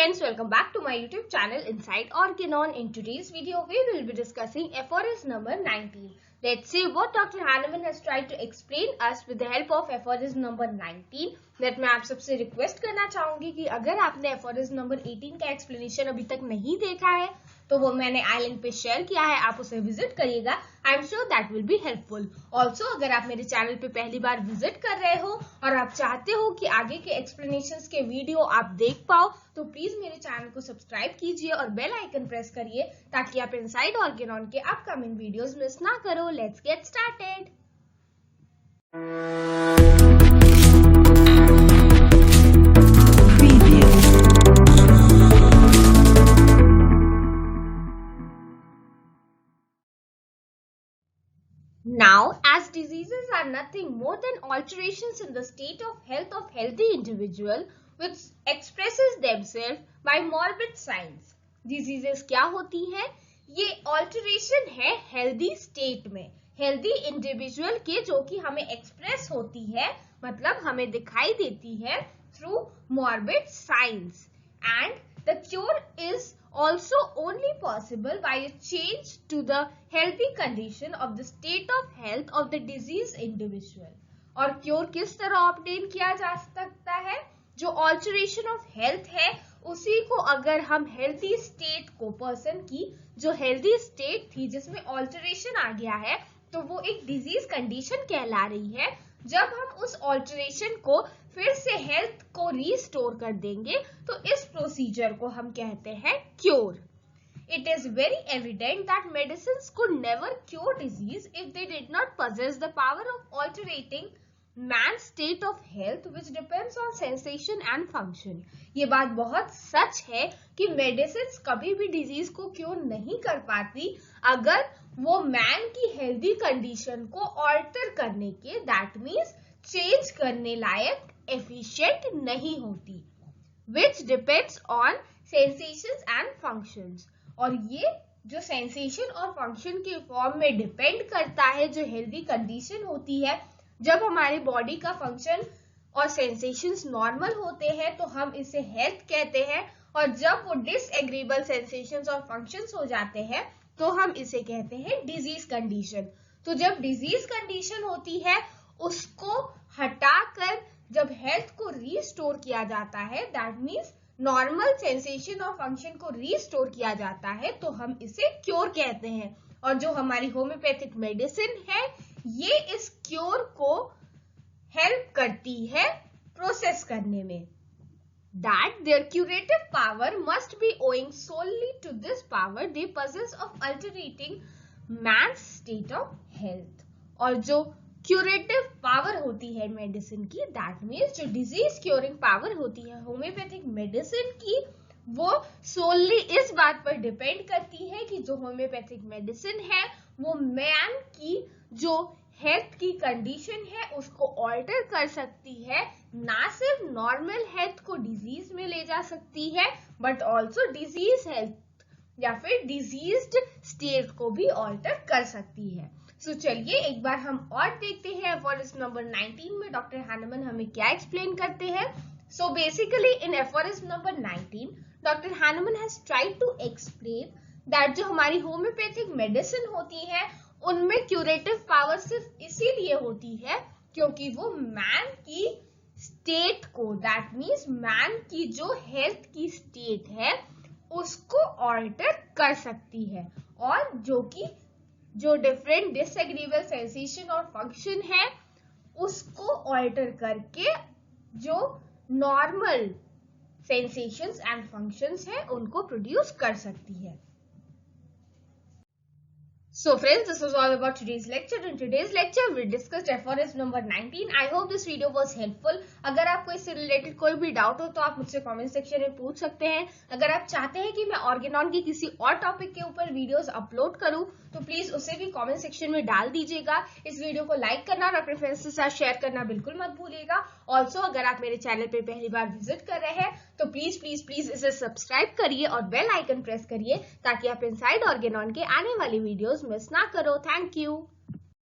friends, welcome back to my YouTube channel Inside Organon. In today's video, we will be discussing aphorism number 19. Let's see what Dr. Hahnemann has tried to explain us with the help of aphorism number 19. That मैं आप सबसे request करना चाहूंगी कि अगर आपने aphorism number 18 का explanation अभी तक नहीं देखा है तो वो मैंने आई लिंक पे शेयर किया है, आप उसे विजिट करिएगा. I am sure that will be helpful. Also अगर आप मेरे चैनल पे पहली बार विजिट कर रहे हो और आप चाहते हो कि आगे के एक्सप्लेनेशंस के वीडियो आप देख पाओ तो प्लीज मेरे चैनल को सब्सक्राइब कीजिए और बेल आइकन प्रेस करिए ताकि आप इनसाइड ऑर्गेनॉन के अपकमिंग वीडियोस मिस ना करो. Let's get started. Now, as diseases are nothing more than alterations in the state of health of healthy individual which expresses themselves by morbid signs. Diseases क्या होती हैं? ये alteration है healthy state में, healthy individual के जो कि हमें express होती है, मतलब हमें दिखाई देती है through morbid signs. And the cure is also only possible by a change to the healthy condition of the state of health of the diseased individual. और क्योर किस तरह ऑब्टेन किया जा सकता है? जो ऑल्टरेशन ऑफ हेल्थ है उसी को अगर हम हेल्थी स्टेट को, पर्सन की जो हेल्थी स्टेट थी जिसमें ऑल्टरेशन आ गया है तो वो एक डिजीज कंडीशन कहला रही है. जब हम उस ऑल्टरेशन को फिर से हेल्थ को रीस्टोर कर देंगे तो इस प्रोसीजर को हम कहते हैं cure. It is very evident that medicines could never cure disease if they did not possess the power of altering man's state of health which depends on sensation and function. ये बात बहुत सच है कि medicines कभी भी disease को cure नहीं कर पाती अगर वो मैन की हेल्दी कंडीशन को ऑल्टर करने के, दैट मीन्स चेंज करने लायक, एफिशिएंट नहीं होती. Which depends on sensations and functions. और ये जो सेंसेशन और फंक्शन के फॉर्म में डिपेंड करता है जो हेल्दी कंडीशन होती है. जब हमारी बॉडी का फंक्शन और सेंसेशंस नॉर्मल होते हैं तो हम इसे हेल्थ कहते हैं और जब वो डिसएग्रीएबल सेंसेशंस और फंक्शंस हो जाते हैं तो हम इसे कहते हैं डिजीज कंडीशन. तो जब डिजीज कंडीशन होती है उसको हटाकर जब हेल्थ को रीस्टोर किया जाता है, दैट मीन्स नॉर्मल सेंसेशन और फंक्शन को रीस्टोर किया जाता है तो हम इसे क्योर कहते हैं. और जो हमारी होम्योपैथिक मेडिसिन है ये इस क्योर को हेल्प करती है प्रोसेस करने में. That their curative power must be owing solely to this power they possess of altering man's state of health. और जो क्यूरेटिव पावर होती है मेडिसिन की, दैट मीन्स जो डिजीज क्योरिंग पावर होती है होम्योपैथिक मेडिसिन की, वो सोनली इस बात पर डिपेंड करती है कि जो होम्योपैथिक मेडिसिन है वो मैन की जो हेल्थ की कंडीशन है उसको ऑल्टर कर सकती है. ना सिर्फ नॉर्मल हेल्थ को डिजीज में ले जा सकती है बट ऑल्सो डिजीज हेल्थ या फिर डिजीज्ड स्टेट को भी ऑल्टर कर सकती है. सो चलिए एक बार हम और देखते हैं aphorism number 19 में डॉक्टर हैनेमन हमें क्या एक्सप्लेन करते हैं. So basically in aphorism number 19 doctor Hahnemann has tried to explain that जो हमारी होम्योपैथिक मेडिसिन होती है उनमें क्यूरेटिव पावर सिर्फ इसीलिए होती है क्योंकि वो मैन की स्टेट को, दैट मीन्स मैन की जो हेल्थ की स्टेट है उसको ऑल्टर कर सकती है और जो कि जो डिफरेंट डिसएग्रीएबल सेंसेशन और फंक्शन है उसको ऑल्टर करके जो नॉर्मल सेंसेशंस एंड फंक्शंस है उनको प्रोड्यूस कर सकती है. So friends, this was all about today's lecture. In today's lecture, we discussed aphorism number 19. I hope this video was helpful. अगर आपको इससे रिलेटेड कोई भी डाउट हो तो आप मुझसे कमेंट सेक्शन में पूछ सकते हैं. अगर आप चाहते हैं कि मैं ऑर्गेनॉन की किसी और टॉपिक के ऊपर वीडियोस अपलोड करूं तो प्लीज उसे भी कमेंट सेक्शन में डाल दीजिएगा. इस वीडियो को लाइक करना और अपने फ्रेंड्स के साथ शेयर करना बिल्कुल मत भूलिएगा. ऑल्सो अगर आप मेरे चैनल पे पहली बार विजिट कर रहे हैं तो प्लीज इसे सब्सक्राइब करिए और बेल आइकन प्रेस करिए ताकि आप इनसाइड ऑर्गेनॉन के आने वाली वीडियोस मिस ना करो. Thank you.